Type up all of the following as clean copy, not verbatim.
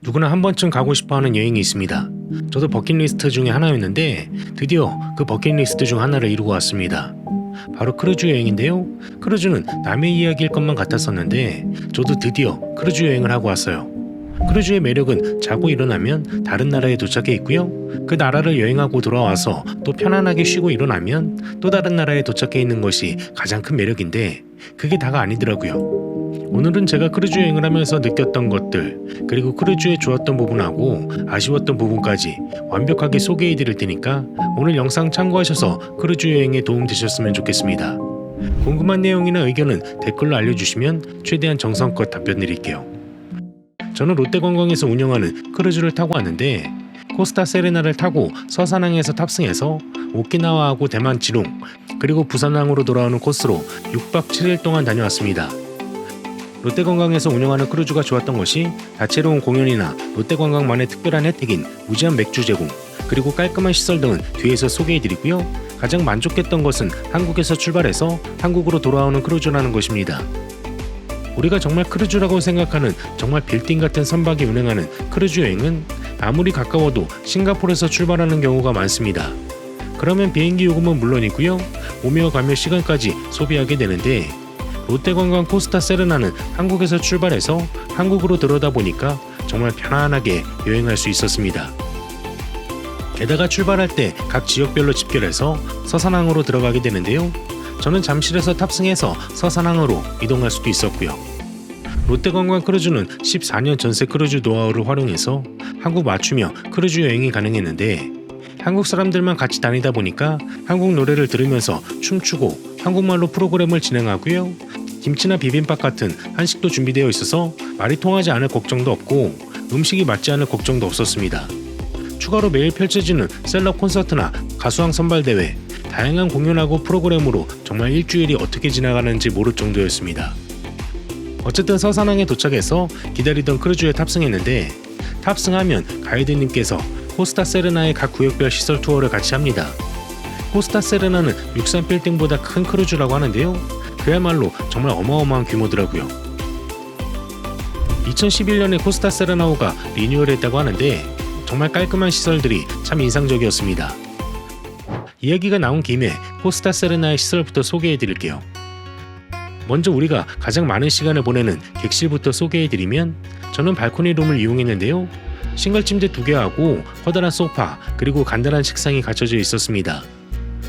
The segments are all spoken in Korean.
누구나 한 번쯤 가고 싶어하는 여행이 있습니다. 저도 버킷리스트 중에 하나였는데 드디어 그 버킷리스트 중 하나를 이루고 왔습니다. 바로 크루즈 여행인데요. 크루즈는 남의 이야기일 것만 같았었는데 저도 드디어 크루즈 여행을 하고 왔어요. 크루즈의 매력은 자고 일어나면 다른 나라에 도착해 있고요. 그 나라를 여행하고 돌아와서 또 편안하게 쉬고 일어나면 또 다른 나라에 도착해 있는 것이 가장 큰 매력인데 그게 다가 아니더라고요. 오늘은 제가 크루즈 여행을 하면서 느꼈던 것들, 그리고 크루즈에 좋았던 부분하고 아쉬웠던 부분까지 완벽하게 소개해 드릴 테니까 오늘 영상 참고하셔서 크루즈 여행에 도움 되셨으면 좋겠습니다. 궁금한 내용이나 의견은 댓글로 알려주시면 최대한 정성껏 답변 드릴게요. 저는 롯데관광에서 운영하는 크루즈를 타고 왔는데 코스타 세레나를 타고 서산항에서 탑승해서 오키나와하고 대만 지룽 그리고 부산항으로 돌아오는 코스로 6박 7일 동안 다녀왔습니다. 롯데관광에서 운영하는 크루즈가 좋았던 것이 다채로운 공연이나 롯데관광만의 특별한 혜택인 무제한 맥주 제공, 그리고 깔끔한 시설 등은 뒤에서 소개해드리고요. 가장 만족했던 것은 한국에서 출발해서 한국으로 돌아오는 크루즈라는 것입니다. 우리가 정말 크루즈라고 생각하는 정말 빌딩 같은 선박이 운행하는 크루즈 여행은 아무리 가까워도 싱가포르에서 출발하는 경우가 많습니다. 그러면 비행기 요금은 물론이고요. 오며 가며 시간까지 소비하게 되는데 롯데관광 코스타 세레나는 한국에서 출발해서 한국으로 들어다 보니까 정말 편안하게 여행할 수 있었습니다. 게다가 출발할 때 각 지역별로 집결해서 서산항으로 들어가게 되는데요. 저는 잠실에서 탑승해서 서산항으로 이동할 수도 있었고요. 롯데관광 크루즈는 14년 전세 크루즈 노하우를 활용해서 한국 맞춤형 크루즈 여행이 가능했는데 한국 사람들만 같이 다니다 보니까 한국 노래를 들으면서 춤추고 한국말로 프로그램을 진행하고요. 김치나 비빔밥 같은 한식도 준비되어 있어서 말이 통하지 않을 걱정도 없고 음식이 맞지 않을 걱정도 없었습니다. 추가로 매일 펼쳐지는 셀럽 콘서트나 가수왕 선발대회, 다양한 공연하고 프로그램으로 정말 일주일이 어떻게 지나가는지 모를 정도였습니다. 어쨌든 서산항에 도착해서 기다리던 크루즈에 탑승했는데 탑승하면 가이드님께서 코스타 세레나의 각 구역별 시설 투어를 같이 합니다. 코스타 세레나는 63빌딩보다 큰 크루즈라고 하는데요. 그야말로 정말 어마어마한 규모더라고요. 2011년에 코스타 세레나호가 리뉴얼했다고 하는데 정말 깔끔한 시설들이 참 인상적이었습니다. 이야기가 나온 김에 코스타 세레나의 시설부터 소개해 드릴게요. 먼저 우리가 가장 많은 시간을 보내는 객실부터 소개해 드리면 저는 발코니 룸을 이용했는데요. 싱글 침대 2개하고 커다란 소파 그리고 간단한 책상이 갖춰져 있었습니다.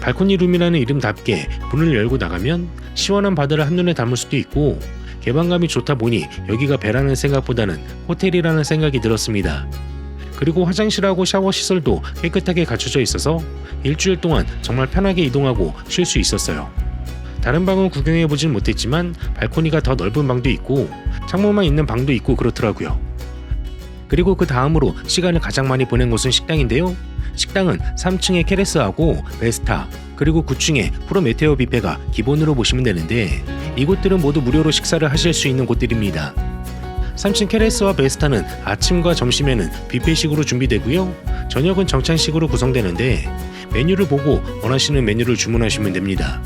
발코니 룸이라는 이름답게 문을 열고 나가면 시원한 바다를 한눈에 담을 수도 있고 개방감이 좋다 보니 여기가 배라는 생각보다는 호텔이라는 생각이 들었습니다. 그리고 화장실하고 샤워 시설도 깨끗하게 갖춰져 있어서 일주일 동안 정말 편하게 이동하고 쉴 수 있었어요. 다른 방은 구경해보진 못했지만 발코니가 더 넓은 방도 있고 창문만 있는 방도 있고 그렇더라고요. 그리고 그 다음으로 시간을 가장 많이 보낸 곳은 식당인데요. 식당은 3층에 케레스하고 베스타 그리고 9층에 프로메테오 뷔페가 기본으로 보시면 되는데 이곳들은 모두 무료로 식사를 하실 수 있는 곳들입니다. 3층 케레스와 베스타는 아침과 점심에는 뷔페식으로 준비되고요. 저녁은 정찬식으로 구성되는데 메뉴를 보고 원하시는 메뉴를 주문하시면 됩니다.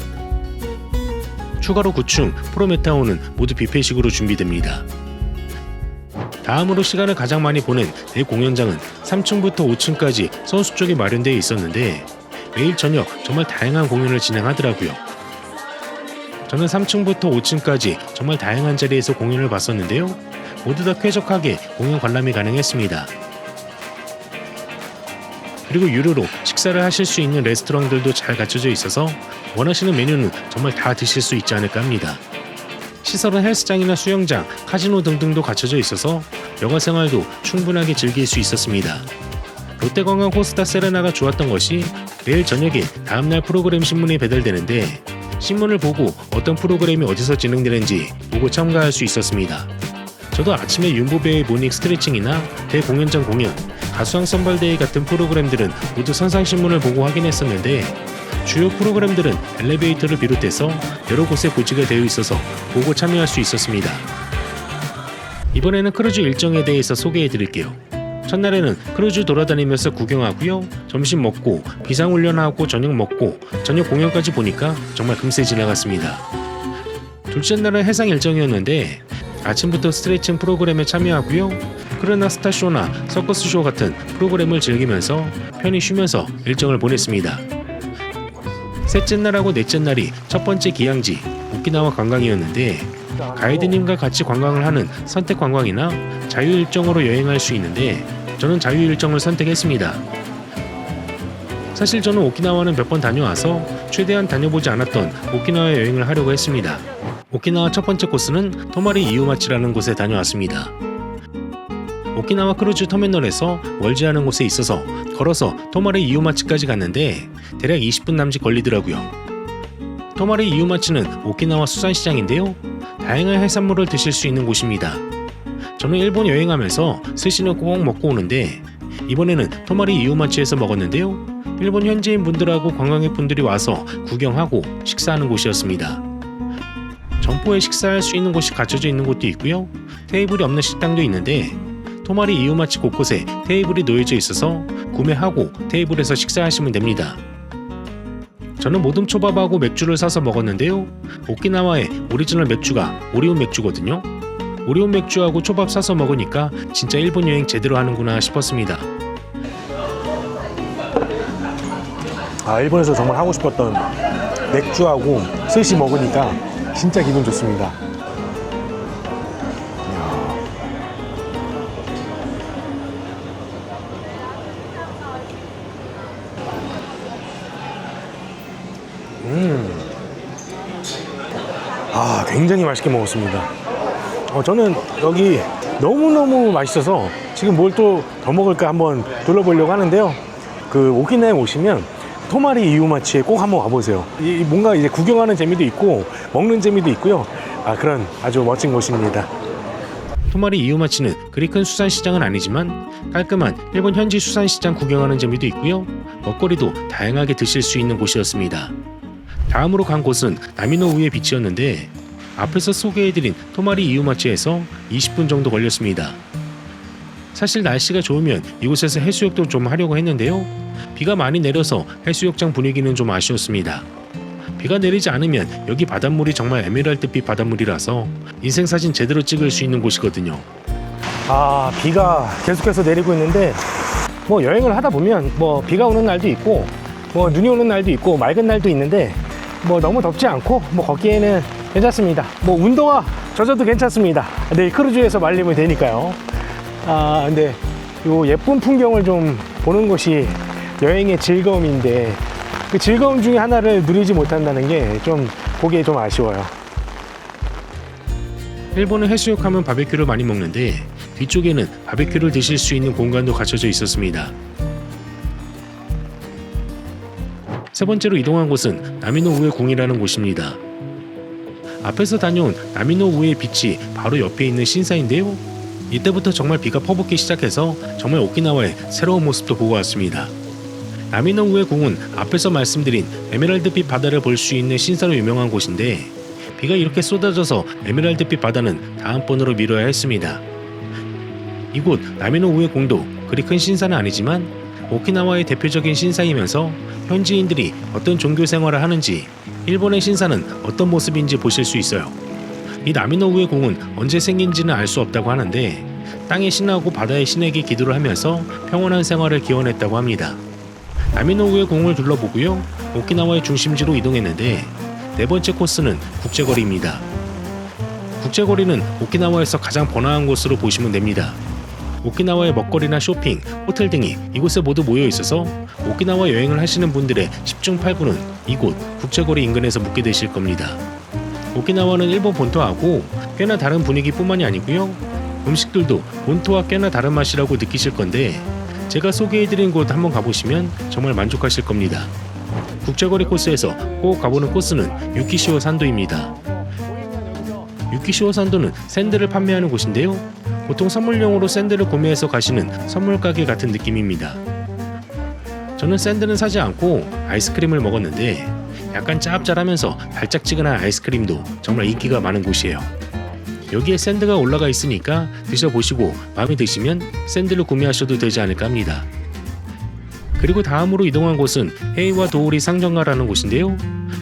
추가로 9층 프로메테오는 모두 뷔페식으로 준비됩니다. 다음으로 시간을 가장 많이 보낸 내 공연장은 3층부터 5층까지 선수 쪽에 마련되어 있었는데 매일 저녁 정말 다양한 공연을 진행하더라고요. 저는 3층부터 5층까지 정말 다양한 자리에서 공연을 봤었는데요. 모두 다 쾌적하게 공연 관람이 가능했습니다. 그리고 유료로 식사를 하실 수 있는 레스토랑들도 잘 갖춰져 있어서 원하시는 메뉴는 정말 다 드실 수 있지 않을까 합니다. 시설은 헬스장이나 수영장, 카지노 등등도 갖춰져 있어서 여가 생활도 충분하게 즐길 수 있었습니다. 롯데관광 코스타 세레나가 좋았던 것이 매일 저녁에 다음날 프로그램 신문이 배달되는데 신문을 보고 어떤 프로그램이 어디서 진행되는지 보고 참가할 수 있었습니다. 저도 아침에 윤보배의 모닝 스트레칭이나 대공연장 공연, 가수왕 선발대회 같은 프로그램들은 모두 선상신문을 보고 확인했었는데 주요 프로그램들은 엘리베이터를 비롯해서 여러 곳에 고지가 되어 있어서 보고 참여할 수 있었습니다. 이번에는 크루즈 일정에 대해서 소개해 드릴게요. 첫날에는 크루즈 돌아다니면서 구경하고요. 점심 먹고 비상훈련하고 저녁 먹고 저녁 공연까지 보니까 정말 금세 지나갔습니다. 둘째 날은 해상 일정이었는데 아침부터 스트레칭 프로그램에 참여하고요. 크르나 스타쇼나 서커스쇼 같은 프로그램을 즐기면서 편히 쉬면서 일정을 보냈습니다. 셋째 날하고 넷째 날이 첫 번째 기항지 오키나와 관광이었는데 가이드님과 같이 관광을 하는 선택 관광이나 자유 일정으로 여행할 수 있는데 저는 자유 일정을 선택했습니다. 사실 저는 오키나와는 몇 번 다녀와서 최대한 다녀보지 않았던 오키나와 여행을 하려고 했습니다. 오키나와 첫 번째 코스는 토마리 이유마치라는 곳에 다녀왔습니다. 오키나와 크루즈 터미널에서 멀지 않은 곳에 있어서 걸어서 토마리 이유마치까지 갔는데 대략 20분 남짓 걸리더라고요. 토마리 이유마치는 오키나와 수산시장인데요. 다양한 해산물을 드실 수 있는 곳입니다. 저는 일본 여행하면서 스시는 꼭 먹고 오는데 이번에는 토마리 이유마치에서 먹었는데요. 일본 현지인 분들하고 관광객분들이 와서 구경하고 식사하는 곳이었습니다. 점포에 식사할 수 있는 곳이 갖춰져 있는 곳도 있고요. 테이블이 없는 식당도 있는데 토마리 이유마치 곳곳에 테이블이 놓여져 있어서 구매하고 테이블에서 식사하시면 됩니다. 저는 모듬 초밥하고 맥주를 사서 먹었는데요. 오키나와의 오리지널 맥주가 오리온 맥주거든요. 오리온 맥주하고 초밥 사서 먹으니까 진짜 일본 여행 제대로 하는구나 싶었습니다. 일본에서 정말 하고 싶었던 맥주하고 스시 먹으니까 진짜 기분 좋습니다. 굉장히 맛있게 먹었습니다. 저는 여기 너무너무 맛있어서 지금 뭘 또 더 먹을까 한번 둘러보려고 하는데요. 그 오키나와에 오시면 토마리 이유마치에 꼭 한번 와보세요. 뭔가 이제 구경하는 재미도 있고 먹는 재미도 있고요. 그런 아주 멋진 곳입니다. 토마리 이유마치는 그리 큰 수산시장은 아니지만 깔끔한 일본 현지 수산시장 구경하는 재미도 있고요. 먹거리도 다양하게 드실 수 있는 곳이었습니다. 다음으로 간 곳은 나미노우에 비치였는데 앞에서 소개해드린 토마리 이유마치에서 20분 정도 걸렸습니다. 사실 날씨가 좋으면 이곳에서 해수욕도 좀 하려고 했는데요. 비가 많이 내려서 해수욕장 분위기는 좀 아쉬웠습니다. 비가 내리지 않으면 여기 바닷물이 정말 에메랄드빛 바닷물이라서 인생사진 제대로 찍을 수 있는 곳이거든요. 비가 계속해서 내리고 있는데 여행을 하다 보면 비가 오는 날도 있고 눈이 오는 날도 있고 맑은 날도 있는데 너무 덥지 않고 걷기에는 괜찮습니다. 운동화 젖어도 괜찮습니다. 내일 크루즈에서 말리면 되니까요. 근데 요 예쁜 풍경을 좀 보는 것이 여행의 즐거움인데 그 즐거움 중에 하나를 누리지 못한다는 게 좀 보기에 좀 아쉬워요. 일본은 해수욕하면 바베큐를 많이 먹는데 뒤쪽에는 바베큐를 드실 수 있는 공간도 갖춰져 있었습니다. 세 번째로 이동한 곳은 나미노우에 궁이라는 곳입니다. 앞에서 다녀온 나미노우의 빛이 바로 옆에 있는 신사인데요. 이때부터 정말 비가 퍼붓기 시작해서 정말 오키나와의 새로운 모습도 보고 왔습니다. 나미노우의 궁은 앞에서 말씀드린 에메랄드빛 바다를 볼 수 있는 신사로 유명한 곳인데 비가 이렇게 쏟아져서 에메랄드빛 바다는 다음번으로 미뤄야 했습니다. 이곳 나미노우의 궁도 그리 큰 신사는 아니지만 오키나와의 대표적인 신사이면서 현지인들이 어떤 종교 생활을 하는지 일본의 신사는 어떤 모습인지 보실 수 있어요. 이 나미노우의 궁은 언제 생긴지는 알 수 없다고 하는데 땅의 신하고 바다의 신에게 기도를 하면서 평온한 생활을 기원했다고 합니다. 나미노우의 궁을 둘러보고요. 오키나와의 중심지로 이동했는데 네 번째 코스는 국제거리입니다. 국제거리는 오키나와에서 가장 번화한 곳으로 보시면 됩니다. 오키나와의 먹거리나 쇼핑, 호텔 등이 이곳에 모두 모여 있어서 오키나와 여행을 하시는 분들의 10중 8구는 이곳 국제거리 인근에서 묵게 되실 겁니다. 오키나와는 일본 본토하고 꽤나 다른 분위기뿐만이 아니고요. 음식들도 본토와 꽤나 다른 맛이라고 느끼실 건데 제가 소개해드린 곳 한번 가보시면 정말 만족하실 겁니다. 국제거리 코스에서 꼭 가보는 코스는 유키시오 산도입니다. 유키시오 산도는 샌드를 판매하는 곳인데요. 보통 선물용으로 샌드를 구매해서 가시는 선물 가게 같은 느낌입니다. 저는 샌드는 사지 않고 아이스크림을 먹었는데 약간 짭짤하면서 달짝지근한 아이스크림도 정말 인기가 많은 곳이에요. 여기에 샌드가 올라가 있으니까 드셔보시고 마음에 드시면 샌드를 구매하셔도 되지 않을까 합니다. 그리고 다음으로 이동한 곳은 헤이와 도오리 상점가라는 곳인데요.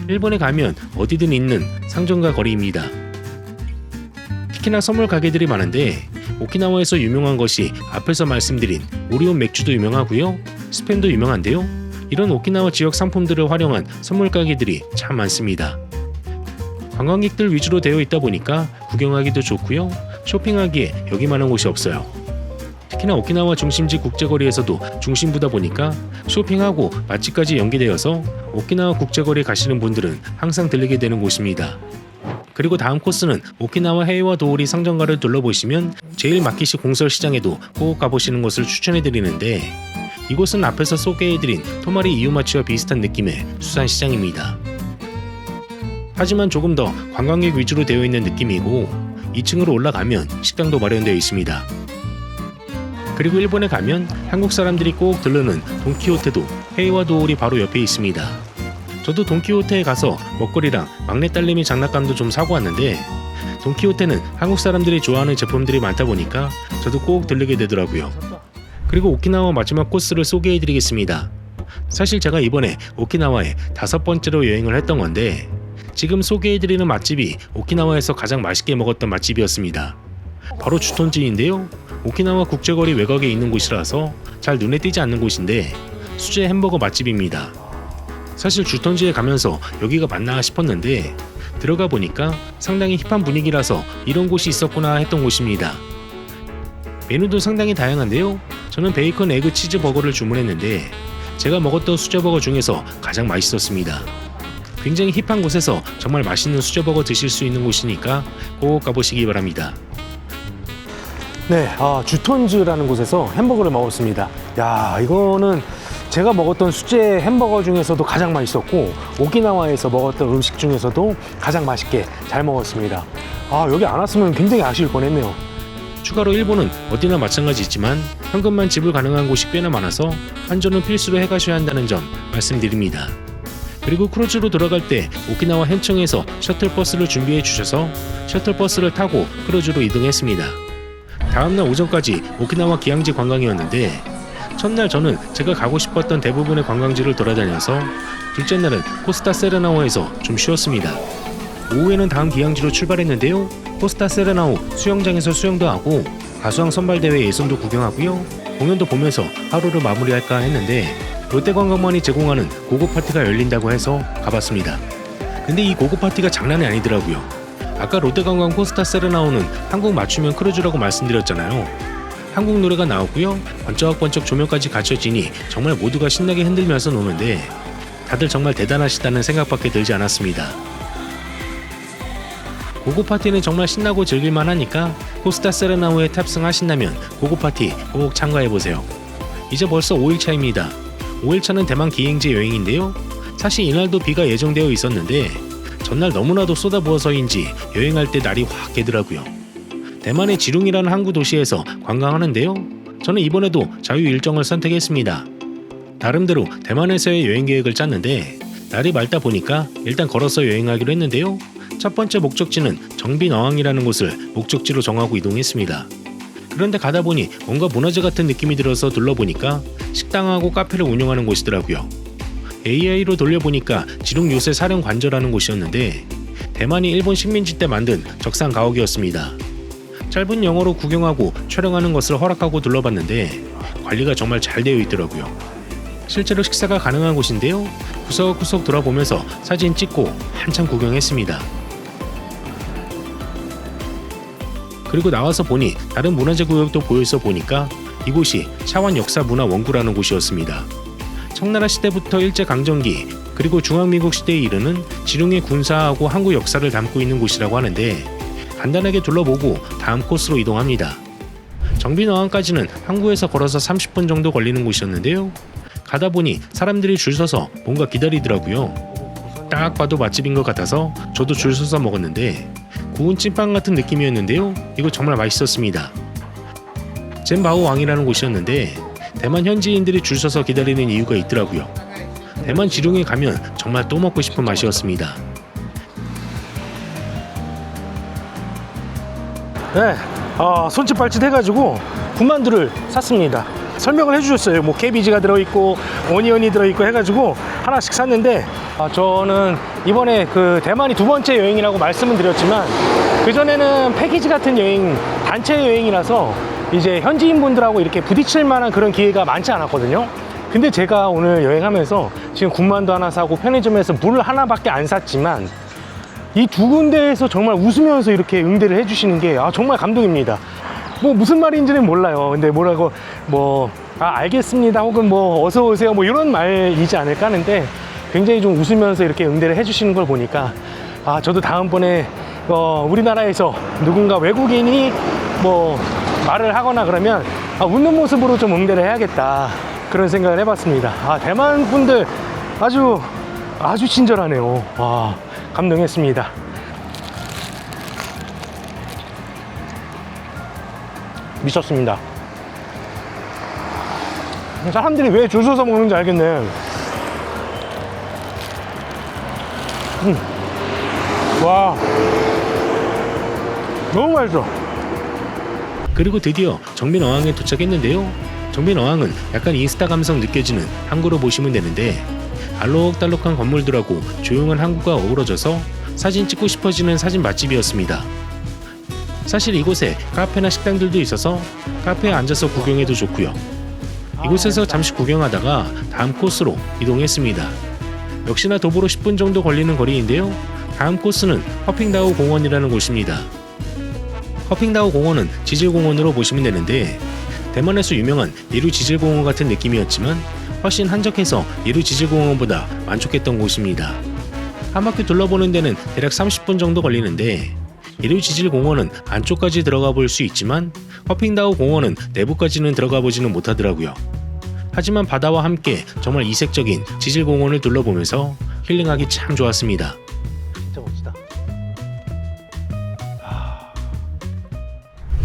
일본에 가면 어디든 있는 상점가 거리입니다. 특히나 선물 가게들이 많은데 오키나와에서 유명한 것이 앞에서 말씀드린 오리온 맥주도 유명하고요. 스팸도 유명한데요. 이런 오키나와 지역 상품들을 활용한 선물 가게들이 참 많습니다. 관광객들 위주로 되어 있다 보니까 구경하기도 좋고요. 쇼핑하기에 여기만한 곳이 없어요. 특히나 오키나와 중심지 국제거리에서도 중심부다 보니까 쇼핑하고 맛집까지 연계되어서 오키나와 국제거리 가시는 분들은 항상 들리게 되는 곳입니다. 그리고 다음 코스는 오키나와 헤이와 도오리 상점가를 둘러보시면 제일 마키시 공설시장에도 꼭 가보시는 것을 추천해드리는데, 이곳은 앞에서 소개해드린 토마리 이유마치와 비슷한 느낌의 수산시장입니다. 하지만 조금 더 관광객 위주로 되어 있는 느낌이고 2층으로 올라가면 식당도 마련되어 있습니다. 그리고 일본에 가면 한국 사람들이 꼭 들르는 돈키호테도 헤이와 도오리 바로 옆에 있습니다. 저도 돈키호테에 가서 먹거리랑 막내딸내미 장난감도 좀 사고 왔는데, 돈키호테는 한국 사람들이 좋아하는 제품들이 많다 보니까 저도 꼭 들르게 되더라고요. 그리고 오키나와 마지막 코스를 소개해드리겠습니다. 사실 제가 이번에 오키나와에 5번째로 여행을 했던 건데, 지금 소개해드리는 맛집이 오키나와에서 가장 맛있게 먹었던 맛집이었습니다. 바로 주톤지인데요. 오키나와 국제거리 외곽에 있는 곳이라서 잘 눈에 띄지 않는 곳인데 수제 햄버거 맛집입니다. 사실 주톤지에 가면서 여기가 맞나 싶었는데 들어가 보니까 상당히 힙한 분위기라서 이런 곳이 있었구나 했던 곳입니다. 메뉴도 상당히 다양한데요. 저는 베이컨 에그 치즈 버거를 주문했는데 제가 먹었던 수제버거 중에서 가장 맛있었습니다. 굉장히 힙한 곳에서 정말 맛있는 수제버거 드실 수 있는 곳이니까 꼭 가보시기 바랍니다. 네, 주톤즈라는 곳에서 햄버거를 먹었습니다. 야, 이거는 제가 먹었던 수제 햄버거 중에서도 가장 맛있었고 오키나와에서 먹었던 음식 중에서도 가장 맛있게 잘 먹었습니다. 여기 안 왔으면 굉장히 아쉬울 뻔했네요. 추가로 일본은 어디나 마찬가지지만 현금만 지불 가능한 곳이 꽤나 많아서 환전은 필수로 해가셔야 한다는 점 말씀드립니다. 그리고 크루즈로 들어갈 때 오키나와 현청에서 셔틀버스를 준비해 주셔서 셔틀버스를 타고 크루즈로 이동했습니다. 다음날 오전까지 오키나와 기항지 관광이었는데 첫날 저는 제가 가고 싶었던 대부분의 관광지를 돌아다녀서 둘째 날은 코스타 세레나오에서 좀 쉬었습니다. 오후에는 다음 기항지로 출발했는데요. 코스타 세레나오 수영장에서 수영도 하고 가수왕 선발대회 예선도 구경하고요. 공연도 보면서 하루를 마무리할까 했는데 롯데관광만이 제공하는 고급 파티가 열린다고 해서 가봤습니다. 근데 이 고급 파티가 장난이 아니더라고요. 아까 롯데관광 코스타 세레나오는 한국 맞춤형 크루즈라고 말씀드렸잖아요. 한국 노래가 나오고요. 번쩍번쩍 조명까지 갖춰지니 정말 모두가 신나게 흔들면서 노는데 다들 정말 대단하시다는 생각밖에 들지 않았습니다. 고급 파티는 정말 신나고 즐길만 하니까 코스타 세레나오에 탑승하신다면 고급 파티 꼭 참가해보세요. 이제 벌써 5일차입니다. 5일차는 대만 기행지 여행인데요. 사실 이날도 비가 예정되어 있었는데 전날 너무나도 쏟아부어서인지 여행할 때 날이 확 깨더라고요. 대만의 지룽이라는 항구 도시에서 관광하는데요. 저는 이번에도 자유 일정을 선택했습니다. 나름대로 대만에서의 여행 계획을 짰는데 날이 맑다 보니까 일단 걸어서 여행하기로 했는데요. 첫 번째 목적지는 정빈어항이라는 곳을 목적지로 정하고 이동했습니다. 그런데 가다 보니 뭔가 문화재 같은 느낌이 들어서 둘러보니까 식당하고 카페를 운영하는 곳이더라고요. AI로 돌려보니까 지룽 요새 사령 관저라는 곳이었는데 대만이 일본 식민지 때 만든 적산 가옥이었습니다. 짧은 영어로 구경하고 촬영하는 것을 허락하고 둘러봤는데 관리가 정말 잘 되어 있더라고요. 실제로 식사가 가능한 곳인데요. 구석구석 돌아보면서 사진 찍고 한참 구경했습니다. 그리고 나와서 보니 다른 문화재 구역도 보여서 보니까 이곳이 차원 역사 문화 원구라는 곳이었습니다. 청나라 시대부터 일제강점기 그리고 중앙민국 시대에 이르는 지룽의 군사하고 항구 역사를 담고 있는 곳이라고 하는데 간단하게 둘러보고 다음 코스로 이동합니다. 정빈어항까지는 항구에서 걸어서 30분 정도 걸리는 곳이었는데요. 가다 보니 사람들이 줄 서서 뭔가 기다리더라고요. 딱 봐도 맛집인 것 같아서 저도 줄 서서 먹었는데 구운 찐빵 같은 느낌이었는데요. 이거 정말 맛있었습니다. 젠바오 왕이라는 곳이었는데 대만 현지인들이 줄 서서 기다리는 이유가 있더라고요. 대만 지룽에 가면 정말 또 먹고 싶은 맛이었습니다. 네, 손짓 발짓 해가지고 군만두를 샀습니다. 설명을 해주셨어요. 뭐 캐비지가 들어있고 오니언이 들어있고 해가지고 하나씩 샀는데 저는 이번에 그 대만이 2번째 여행이라고 말씀은 드렸지만 그전에는 패키지 같은 여행, 단체 여행이라서 이제 현지인 분들하고 이렇게 부딪힐 만한 그런 기회가 많지 않았거든요. 근데 제가 오늘 여행하면서 지금 군만두 하나 사고 편의점에서 물 하나밖에 안 샀지만 이 두 군데에서 정말 웃으면서 이렇게 응대를 해주시는 게 정말 감동입니다. 뭐 무슨 말인지는 몰라요. 근데 뭐라고 알겠습니다 혹은 뭐 어서 오세요 뭐 이런 말이지 않을까 하는데 굉장히 좀 웃으면서 이렇게 응대를 해주시는 걸 보니까 저도 다음번에 우리나라에서 누군가 외국인이 뭐 말을 하거나 그러면 웃는 모습으로 좀 응대를 해야겠다 그런 생각을 해봤습니다. 대만 분들 아주 친절하네요. 감동했습니다. 미쳤습니다. 사람들이 왜 줄 서서 먹는지 알겠네. 와, 너무 맛있어. 그리고 드디어 정민어항에 도착했는데요. 정민어항은 약간 인스타 감성 느껴지는 항구로 보시면 되는데 알록달록한 건물들하고 조용한 항구가 어우러져서 사진 찍고 싶어지는 사진 맛집이었습니다. 사실 이곳에 카페나 식당들도 있어서 카페에 앉아서 구경해도 좋고요. 이곳에서 잠시 구경하다가 다음 코스로 이동했습니다. 역시나 도보로 10분 정도 걸리는 거리인데요. 다음 코스는 허핑다오 공원이라는 곳입니다. 허핑다오 공원은 지질공원으로 보시면 되는데 대만에서 유명한 예루 지질공원 같은 느낌이었지만 훨씬 한적해서 예루 지질공원보다 만족했던 곳입니다. 한 바퀴 둘러보는 데는 대략 30분 정도 걸리는데 예루 지질공원은 안쪽까지 들어가 볼 수 있지만 허핑다오 공원은 내부까지는 들어가 보지는 못하더라고요. 하지만 바다와 함께 정말 이색적인 지질공원을 둘러보면서 힐링하기 참 좋았습니다. 진짜 멋지다.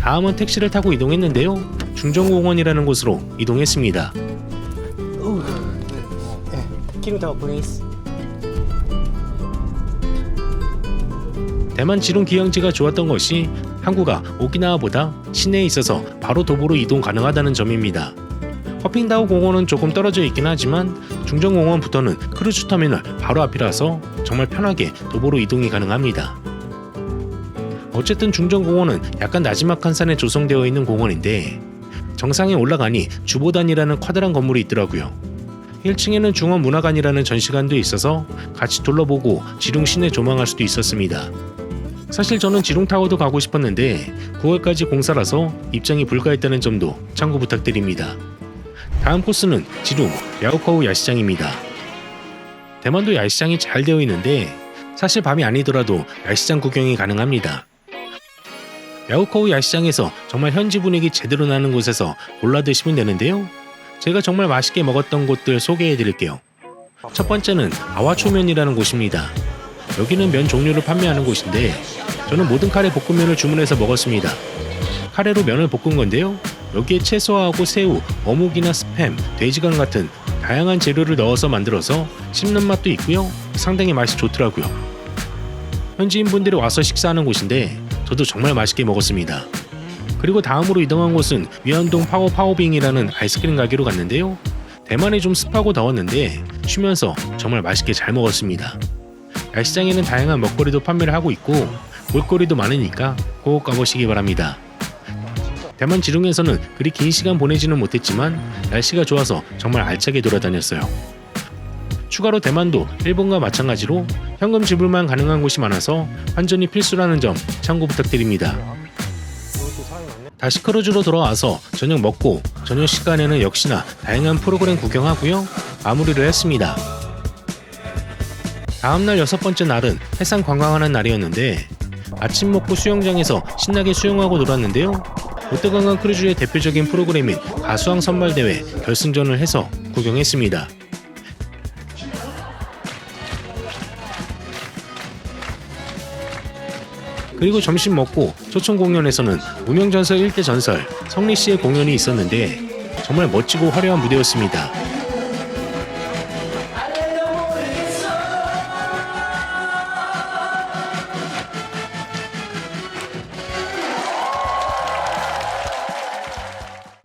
다음은 택시를 타고 이동했는데요. 중정공원이라는 곳으로 이동했습니다. 기름타워 플레이스. 대만 지룡 기항지가 좋았던 것이 항구가 오키나와보다 시내에 있어서 바로 도보로 이동 가능하다는 점입니다. 허핑다오 공원은 조금 떨어져 있긴 하지만 중정공원부터는 크루즈 터미널 바로 앞이라서 정말 편하게 도보로 이동이 가능합니다. 어쨌든 중정공원은 약간 나지막한 산에 조성되어 있는 공원인데 정상에 올라가니 주보단이라는 커다란 건물이 있더라고요. 1층에는 중원문화관이라는 전시관도 있어서 같이 둘러보고 지룡 시내 조망할 수도 있었습니다. 사실 저는 지룡타워도 가고 싶었는데 9월까지 공사라서 입장이 불가했다는 점도 참고 부탁드립니다. 다음 코스는 지룡 랴오커우 야시장입니다. 대만도 야시장이 잘 되어 있는데 사실 밤이 아니더라도 야시장 구경이 가능합니다. 랴오커우 야시장에서 정말 현지 분위기 제대로 나는 곳에서 골라 드시면 되는데요. 제가 정말 맛있게 먹었던 곳들 소개해 드릴게요. 첫 번째는 아와초면이라는 곳입니다. 여기는 면 종류를 판매하는 곳인데 저는 모든 카레 볶음면을 주문해서 먹었습니다. 카레로 면을 볶은 건데요. 여기에 채소하고 새우, 어묵이나 스팸, 돼지간 같은 다양한 재료를 넣어서 만들어서 씹는 맛도 있고요. 상당히 맛이 좋더라고요. 현지인분들이 와서 식사하는 곳인데 저도 정말 맛있게 먹었습니다. 그리고 다음으로 이동한 곳은 위안동 파오파오빙이라는 아이스크림 가게로 갔는데요. 대만이 좀 습하고 더웠는데 쉬면서 정말 맛있게 잘 먹었습니다. 야시장에는 다양한 먹거리도 판매를 하고 있고 볼거리도 많으니까 꼭 가보시기 바랍니다. 대만 지룡에서는 그리 긴 시간 보내지는 못했지만 날씨가 좋아서 정말 알차게 돌아다녔어요. 추가로 대만도 일본과 마찬가지로 현금 지불만 가능한 곳이 많아서 환전이 필수라는 점 참고 부탁드립니다. 다시 크루즈로 돌아와서 저녁 먹고 저녁 시간에는 역시나 다양한 프로그램 구경하고요. 마무리를 했습니다. 다음날 6번째 날은 해상 관광하는 날이었는데 아침 먹고 수영장에서 신나게 수영하고 놀았는데요. 롯데관광 크루즈의 대표적인 프로그램인 가수왕 선발대회 결승전을 해서 구경했습니다. 그리고 점심 먹고 초청 공연에서는 무명전설 1대 전설 성리씨의 공연이 있었는데 정말 멋지고 화려한 무대였습니다.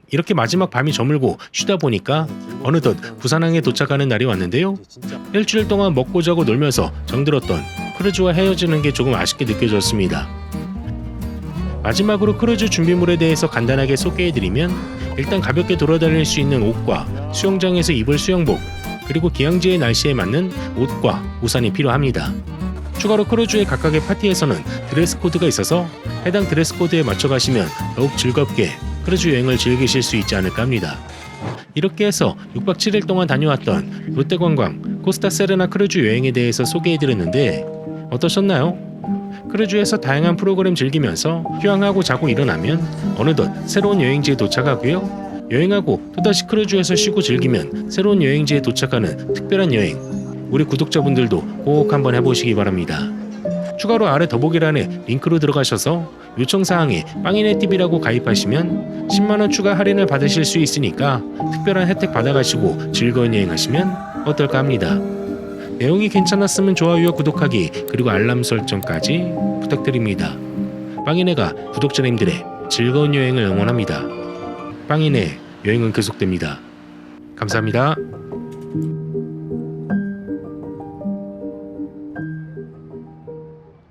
이렇게 마지막 밤이 저물고 쉬다 보니까 어느덧 부산항에 도착하는 날이 왔는데요. 일주일 동안 먹고 자고 놀면서 정들었던 크루즈와 헤어지는 게 조금 아쉽게 느껴졌습니다. 마지막으로 크루즈 준비물에 대해서 간단하게 소개해드리면 일단 가볍게 돌아다닐 수 있는 옷과 수영장에서 입을 수영복, 그리고 기항지의 날씨에 맞는 옷과 우산이 필요합니다. 추가로 크루즈의 각각의 파티에서는 드레스 코드가 있어서 해당 드레스 코드에 맞춰 가시면 더욱 즐겁게 크루즈 여행을 즐기실 수 있지 않을까 합니다. 이렇게 해서 6박 7일 동안 다녀왔던 롯데관광 코스타 세레나 크루즈 여행에 대해서 소개해드렸는데 어떠셨나요? 크루즈에서 다양한 프로그램 즐기면서 휴양하고 자고 일어나면 어느덧 새로운 여행지에 도착하고요. 여행하고 또다시 크루즈에서 쉬고 즐기면 새로운 여행지에 도착하는 특별한 여행, 우리 구독자분들도 꼭 한번 해보시기 바랍니다. 추가로 아래 더보기란에 링크로 들어가셔서 요청사항에 빵이네TV라고 가입하시면 10만원 추가 할인을 받으실 수 있으니까 특별한 혜택 받아가시고 즐거운 여행하시면 어떨까 합니다. 내용이 괜찮았으면 좋아요와 구독하기 그리고 알람 설정까지 부탁드립니다. 빵이네가 구독자님들의 즐거운 여행을 응원합니다. 빵이네 여행은 계속됩니다. 감사합니다.